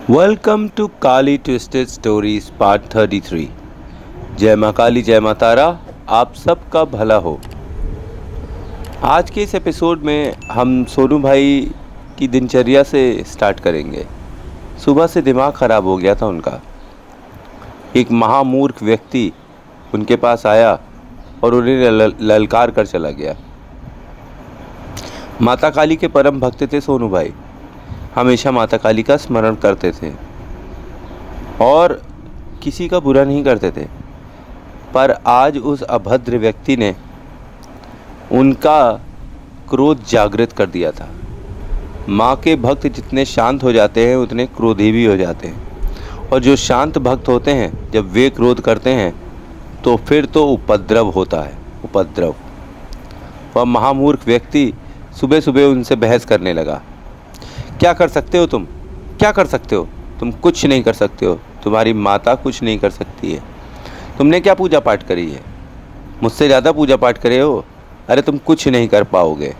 Welcome to Kali twisted stories part 33। जय माँ काली, जय माँ तारा, आप सबका भला हो। आज के इस एपिसोड में हम सोनू भाई की दिनचर्या से स्टार्ट करेंगे। सुबह से दिमाग ख़राब हो गया था उनका। एक महामूर्ख व्यक्ति उनके पास आया और उन्हें ललकार कर चला गया। माता काली के परम भक्त थे सोनू भाई। हमेशा माता काली का स्मरण करते थे और किसी का बुरा नहीं करते थे। पर आज उस अभद्र व्यक्ति ने उनका क्रोध जागृत कर दिया था। माँ के भक्त जितने शांत हो जाते हैं उतने क्रोधी भी हो जाते हैं, और जो शांत भक्त होते हैं जब वे क्रोध करते हैं तो फिर तो उपद्रव होता है, उपद्रव। वह महामूर्ख व्यक्ति सुबह सुबह उनसे बहस करने लगा। क्या कर सकते हो तुम? क्या कर सकते हो? तुम कुछ नहीं कर सकते हो। तुम्हारी माता कुछ नहीं कर सकती है। तुमने क्या पूजा पाठ करी है? मुझसे ज़्यादा पूजा पाठ करे हो। अरे तुम कुछ नहीं कर पाओगे,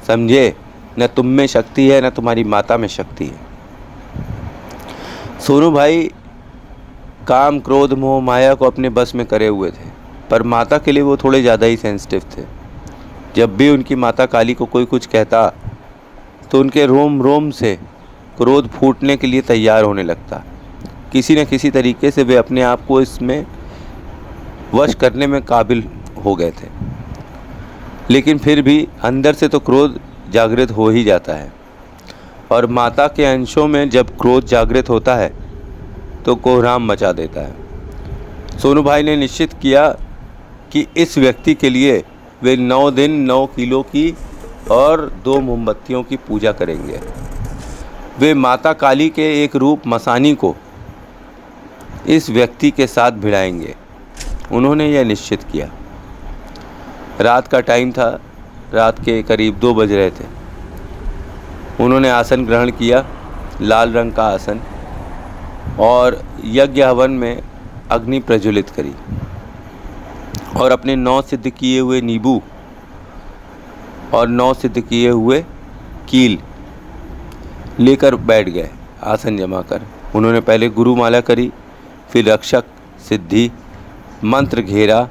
समझे? न तुम में शक्ति है, न तुम्हारी माता में शक्ति है। सोनू भाई काम, क्रोध, मोह, माया को अपने बस में करे हुए थे, पर माता के लिए वो थोड़े ज़्यादा ही सेंसिटिव थे। जब भी उनकी माता काली को कोई कुछ कहता तो उनके रोम रोम से क्रोध फूटने के लिए तैयार होने लगता। किसी न किसी तरीके से वे अपने आप को इसमें वश करने में काबिल हो गए थे, लेकिन फिर भी अंदर से तो क्रोध जागृत हो ही जाता है। और माता के अंशों में जब क्रोध जागृत होता है तो कोहराम मचा देता है। सोनू भाई ने निश्चित किया कि इस व्यक्ति के लिए वे 9 दिन 9 किलो की और 2 मोमबत्तियों की पूजा करेंगे। वे माता काली के एक रूप मसानी को इस व्यक्ति के साथ भिड़ाएंगे। उन्होंने यह निश्चित किया। रात का टाइम था, रात के करीब 2 बज रहे थे। उन्होंने आसन ग्रहण किया, लाल रंग का आसन, और यज्ञ हवन में अग्नि प्रज्वलित करी और अपने 9 सिद्ध किए हुए नींबू और 9 सिद्ध किए हुए कील लेकर बैठ गए आसन जमा कर। उन्होंने पहले गुरुमाला करी, फिर रक्षक सिद्धि मंत्र घेरा,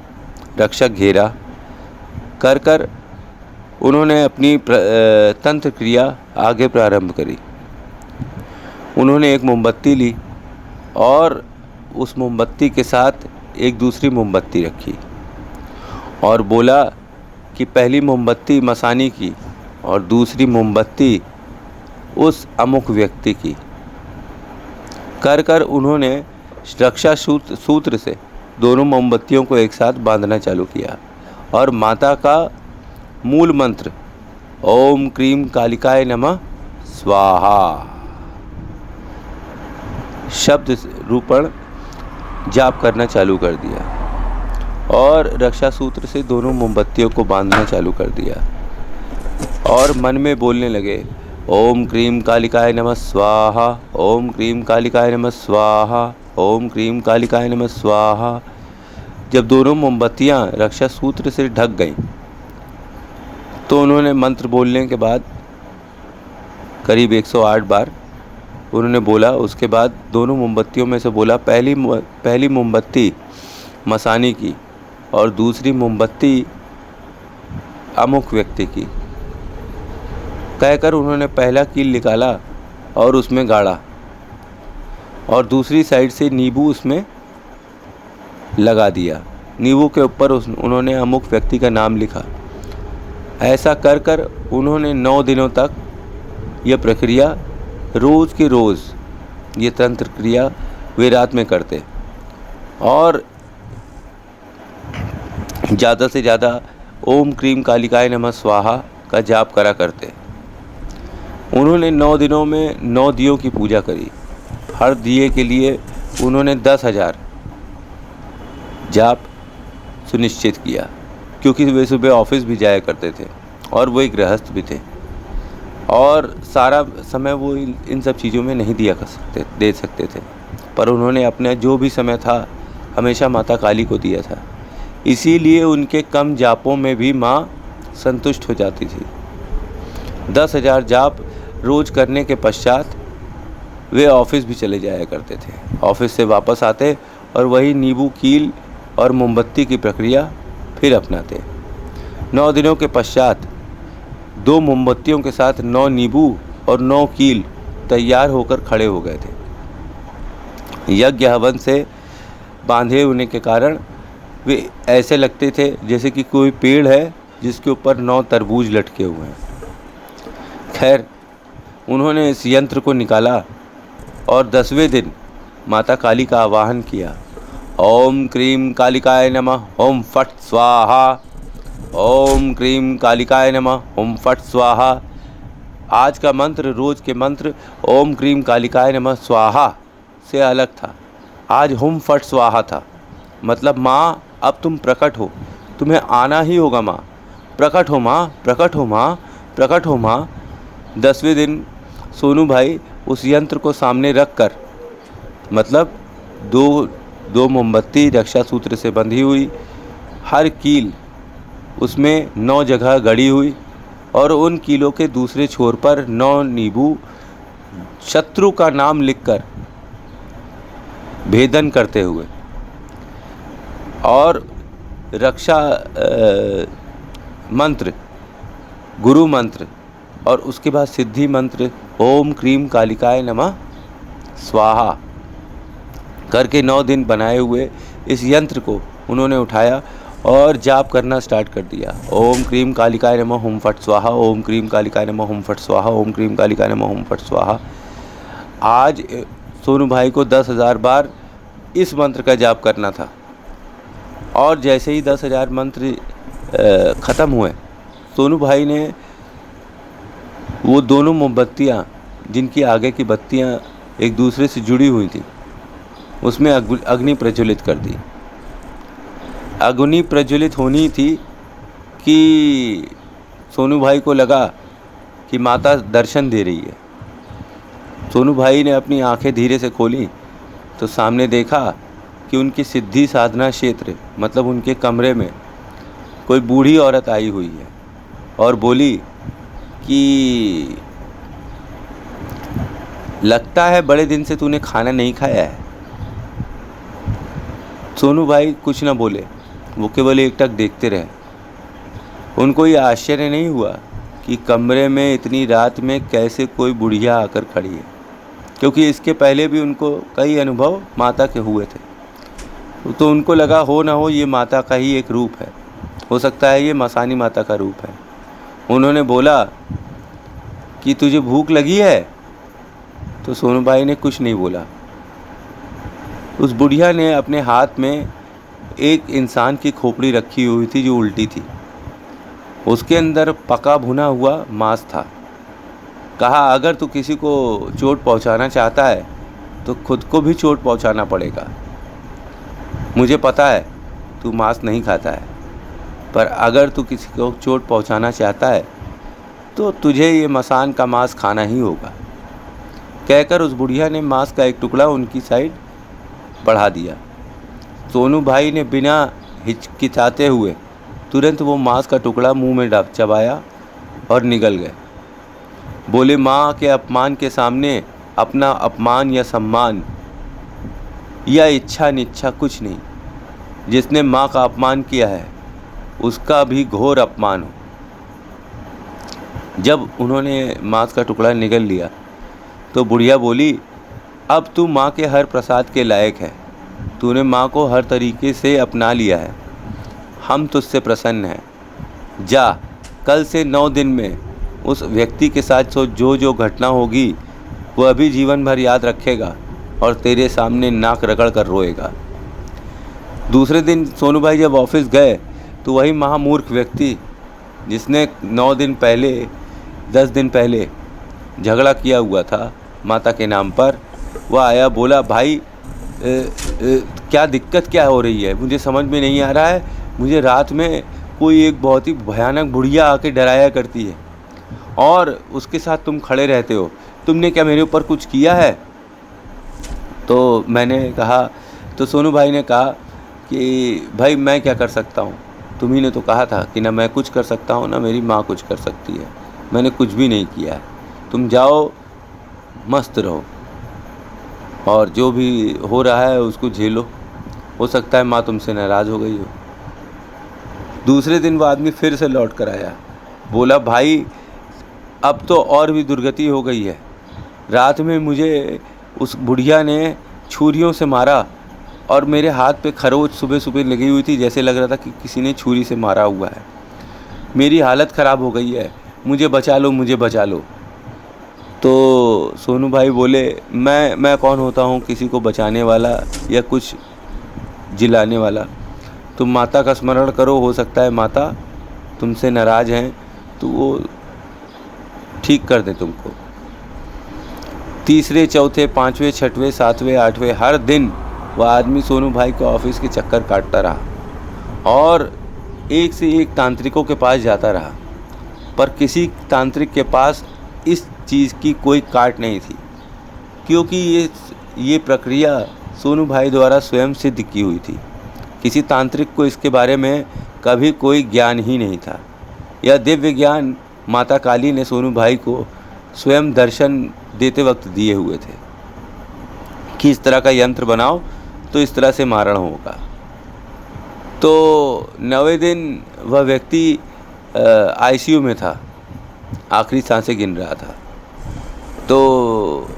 रक्षक घेरा कर कर उन्होंने अपनी तंत्र क्रिया आगे प्रारंभ करी। उन्होंने एक मोमबत्ती ली और उस मोमबत्ती के साथ एक दूसरी मोमबत्ती रखी और बोला कि पहली मोमबत्ती मसानी की और दूसरी मोमबत्ती उस अमुक व्यक्ति की। कर कर उन्होंने रक्षा सूत्र से दोनों मोमबत्तियों को एक साथ बांधना चालू किया और माता का मूल मंत्र ओम क्रीम कालिकाय नमः स्वाहा शब्द रूपण जाप करना चालू कर दिया और रक्षा सूत्र से दोनों मोमबत्तियों को बांधना चालू कर दिया और मन में बोलने लगे ओम क्रीम कालिकाय नमः स्वाहा, ओम क्रीम कालिकाय नमः स्वाहा, ओम क्रीम कालिकाय नमः स्वाहा। जब दोनों मोमबत्तियां रक्षा सूत्र से ढक गईं तो उन्होंने मंत्र बोलने के बाद करीब 108 बार उन्होंने बोला। उसके बाद दोनों मोमबत्तियों में से बोला पहली मोमबत्ती मसानी की और दूसरी मोमबत्ती अमुक व्यक्ति की। कहकर उन्होंने पहला कील निकाला और उसमें गाड़ा और दूसरी साइड से नींबू उसमें लगा दिया। नींबू के ऊपर उन्होंने अमुक व्यक्ति का नाम लिखा। ऐसा कर कर उन्होंने 9 दिनों तक यह प्रक्रिया रोज़ के रोज़ ये तंत्र क्रिया वे रात में करते और ज़्यादा से ज़्यादा ओम क्रीम कालिकाय नमः स्वाहा का जाप करा करते। उन्होंने 9 दिनों में 9 दियों की पूजा करी। हर दिए के लिए उन्होंने 10,000 जाप सुनिश्चित किया, क्योंकि वे सुबह ऑफिस भी जाया करते थे और वो एक गृहस्थ भी थे और सारा समय वो इन सब चीज़ों में नहीं दे सकते थे। पर उन्होंने अपना जो भी समय था हमेशा माता काली को दिया था। इसीलिए उनके कम जापों में भी माँ संतुष्ट हो जाती थी। 10,000 जाप रोज करने के पश्चात वे ऑफिस भी चले जाया करते थे। ऑफिस से वापस आते और वही नींबू कील और मोमबत्ती की प्रक्रिया फिर अपनाते। 9 दिनों के पश्चात 2 मोमबत्तियों के साथ 9 नींबू और 9 कील तैयार होकर खड़े हो गए थे। यज्ञ हवन से बांधे होने के कारण वे ऐसे लगते थे जैसे कि कोई पेड़ है जिसके ऊपर 9 तरबूज लटके हुए हैं। खैर, उन्होंने इस यंत्र को निकाला और 10वें दिन माता काली का आवाहन किया। ओम क्रीम कालिकाय नमः, ओम फट स्वाहा। ओम क्रीम कालिकाय नमः, ओम फट स्वाहा। आज का मंत्र रोज के मंत्र ओम क्रीम कालिकाय नमः स्वाहा से अलग था। आज हुम फट स्वाहा था। मतलब माँ, अब तुम प्रकट हो, तुम्हें आना ही होगा माँ, प्रकट हो माँ, प्रकट हो माँ, प्रकट हो माँ। 10वें दिन सोनू भाई उस यंत्र को सामने रख कर, मतलब दो मोमबत्ती रक्षा सूत्र से बंधी हुई, हर कील उसमें 9 जगह गड़ी हुई और उन कीलों के दूसरे छोर पर 9 नींबू शत्रु का नाम लिखकर भेदन करते हुए और रक्षा मंत्र, गुरु मंत्र और उसके बाद सिद्धि मंत्र ओम क्रीम कालिकाय नमः स्वाहा करके 9 दिन बनाए हुए इस यंत्र को उन्होंने उठाया और जाप करना स्टार्ट कर दिया। ओम क्रीम कालिकाय नमः हुम फट स्वाहा, ओम क्रीम कालिकाय नमः हुम फट स्वाहा, ओम क्रीम कालिकाय नमः हुम फट स्वाहा। आज सोनू भाई को 10,000 बार इस मंत्र का जाप करना था और जैसे ही 10,000 मंत्र ख़त्म हुए, सोनू भाई ने वो दोनों मोमबत्तियाँ जिनकी आगे की बत्तियाँ एक दूसरे से जुड़ी हुई थी, उसमें अग्नि प्रज्वलित कर दी। अग्नि प्रज्वलित होनी थी कि सोनू भाई को लगा कि माता दर्शन दे रही है। सोनू भाई ने अपनी आंखें धीरे से खोली तो सामने देखा कि उनकी सिद्धि साधना क्षेत्र, मतलब उनके कमरे में कोई बूढ़ी औरत आई हुई है और बोली कि लगता है बड़े दिन से तूने खाना नहीं खाया है। सोनू भाई कुछ न बोले, वो केवल एकटक देखते रहे। उनको ये आश्चर्य नहीं हुआ कि कमरे में इतनी रात में कैसे कोई बुढ़िया आकर खड़ी है, क्योंकि इसके पहले भी उनको कई अनुभव माता के हुए थे। तो उनको लगा हो ना हो ये माता का ही एक रूप है, हो सकता है ये मसानी माता का रूप है। उन्होंने बोला कि तुझे भूख लगी है? तो सोनू भाई ने कुछ नहीं बोला। उस बुढ़िया ने अपने हाथ में एक इंसान की खोपड़ी रखी हुई थी जो उल्टी थी। उसके अंदर पका भुना हुआ मांस था। कहा अगर तू किसी को चोट पहुंचाना चाहता है तो खुद को भी चोट पहुंचाना पड़ेगा। मुझे पता है तू मांस नहीं खाता है, पर अगर तू किसी को चोट पहुंचाना चाहता है तो तुझे ये मसान का मांस खाना ही होगा। कहकर उस बुढ़िया ने मांस का एक टुकड़ा उनकी साइड बढ़ा दिया। सोनू भाई ने बिना हिचकिचाते हुए तुरंत वो मांस का टुकड़ा मुंह में चबाया और निगल गए। बोले माँ के अपमान के सामने अपना अपमान या सम्मान या इच्छा निच्छा कुछ नहीं। जिसने माँ का अपमान किया है उसका भी घोर अपमान हो। जब उन्होंने मांस का टुकड़ा निगल लिया तो बुढ़िया बोली अब तू माँ के हर प्रसाद के लायक है। तूने माँ को हर तरीके से अपना लिया है। हम तुझसे प्रसन्न हैं। जा, कल से 9 दिन में उस व्यक्ति के साथ जो घटना होगी वह अभी जीवन भर याद रखेगा और तेरे सामने नाक रगड़ कर रोएगा। दूसरे दिन सोनू भाई जब ऑफिस गए तो वही महामूर्ख व्यक्ति जिसने 10 दिन पहले झगड़ा किया हुआ था माता के नाम पर, वह आया। बोला भाई क्या दिक्कत क्या हो रही है, मुझे समझ में नहीं आ रहा है। मुझे रात में कोई एक बहुत ही भयानक बुढ़िया आके डराया करती है और उसके साथ तुम खड़े रहते हो। तुमने क्या मेरे ऊपर कुछ किया है? तो मैंने कहा, तो सोनू भाई ने कहा कि भाई मैं क्या कर सकता हूँ, तुम्ही ने तो कहा था कि ना मैं कुछ कर सकता हूँ ना मेरी माँ कुछ कर सकती है। मैंने कुछ भी नहीं किया है, तुम जाओ मस्त रहो। और जो भी हो रहा है उसको झेलो, हो सकता है माँ तुमसे नाराज़ हो गई हो। दूसरे दिन वो आदमी फिर से लौट कर आया, बोला भाई अब तो और भी दुर्गति हो गई है। रात में मुझे उस बुढ़िया ने छुरियों से मारा और मेरे हाथ पे खरोच सुबह सुबह लगी हुई थी, जैसे लग रहा था कि किसी ने छुरी से मारा हुआ है। मेरी हालत ख़राब हो गई है, मुझे बचा लो, मुझे बचा लो। तो सोनू भाई बोले मैं कौन होता हूँ किसी को बचाने वाला या कुछ जिलाने वाला। तुम माता का स्मरण करो, हो सकता है माता तुमसे नाराज़ हैं तो वो ठीक कर दे तुमको। तीसरे, चौथे, पाँचवें, छठवें, सातवें, आठवें हर दिन वह आदमी सोनू भाई के ऑफिस के चक्कर काटता रहा और एक से एक तांत्रिकों के पास जाता रहा, पर किसी तांत्रिक के पास इस चीज़ की कोई काट नहीं थी, क्योंकि ये प्रक्रिया सोनू भाई द्वारा स्वयं सिद्ध की हुई थी। किसी तांत्रिक को इसके बारे में कभी कोई ज्ञान ही नहीं था। यह दिव्य ज्ञान माता काली ने सोनू भाई को स्वयं दर्शन देते वक्त दिए हुए थे कि इस तरह का यंत्र बनाओ तो इस तरह से मारण होगा। तो 9वें दिन वह व्यक्ति आईसीयू में था, आखिरी सांसें गिन रहा था। तो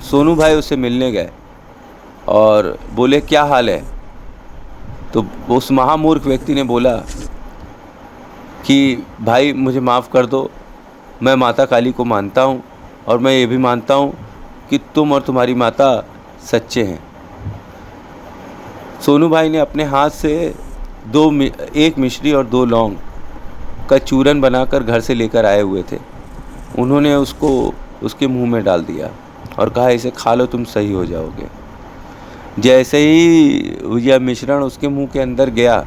सोनू भाई उससे मिलने गए और बोले क्या हाल है। तो उस महामूर्ख व्यक्ति ने बोला कि भाई मुझे माफ़ कर दो, मैं माता काली को मानता हूँ और मैं ये भी मानता हूँ कि तुम और तुम्हारी माता सच्चे हैं। सोनू भाई ने अपने हाथ से एक मिश्री और 2 लौंग का चूरन बनाकर घर से लेकर आए हुए थे। उन्होंने उसको उसके मुंह में डाल दिया और कहा इसे खा लो, तुम सही हो जाओगे। जैसे ही यह मिश्रण उसके मुंह के अंदर गया,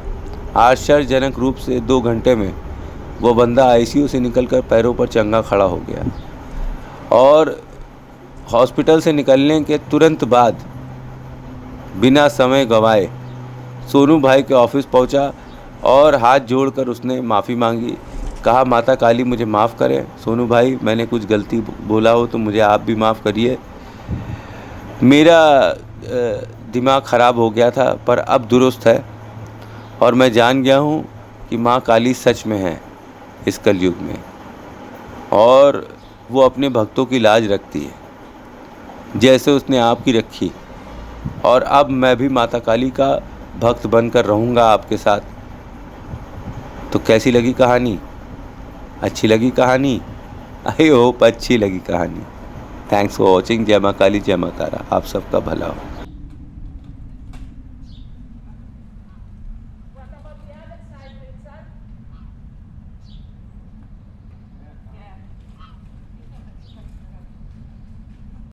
आश्चर्यजनक रूप से 2 घंटे में वो बंदा आईसीयू से निकलकर पैरों पर चंगा खड़ा हो गया और हॉस्पिटल से निकलने के तुरंत बाद बिना समय गंवाए सोनू भाई के ऑफिस पहुंचा और हाथ जोड़कर उसने माफ़ी मांगी। कहा माता काली मुझे माफ़ करें, सोनू भाई मैंने कुछ गलती बोला हो तो मुझे आप भी माफ़ करिए। मेरा दिमाग ख़राब हो गया था पर अब दुरुस्त है और मैं जान गया हूँ कि माँ काली सच में है इस कलयुग में और वो अपने भक्तों की लाज रखती है जैसे उसने आपकी रखी। और अब मैं भी माता काली का भक्त बनकर रहूँगा आपके साथ। तो कैसी लगी कहानी? अच्छी लगी कहानी? आई होप अच्छी लगी कहानी। Thanks for watching. जय माँ काली, जय माँ तारा। आप सबका भला हो।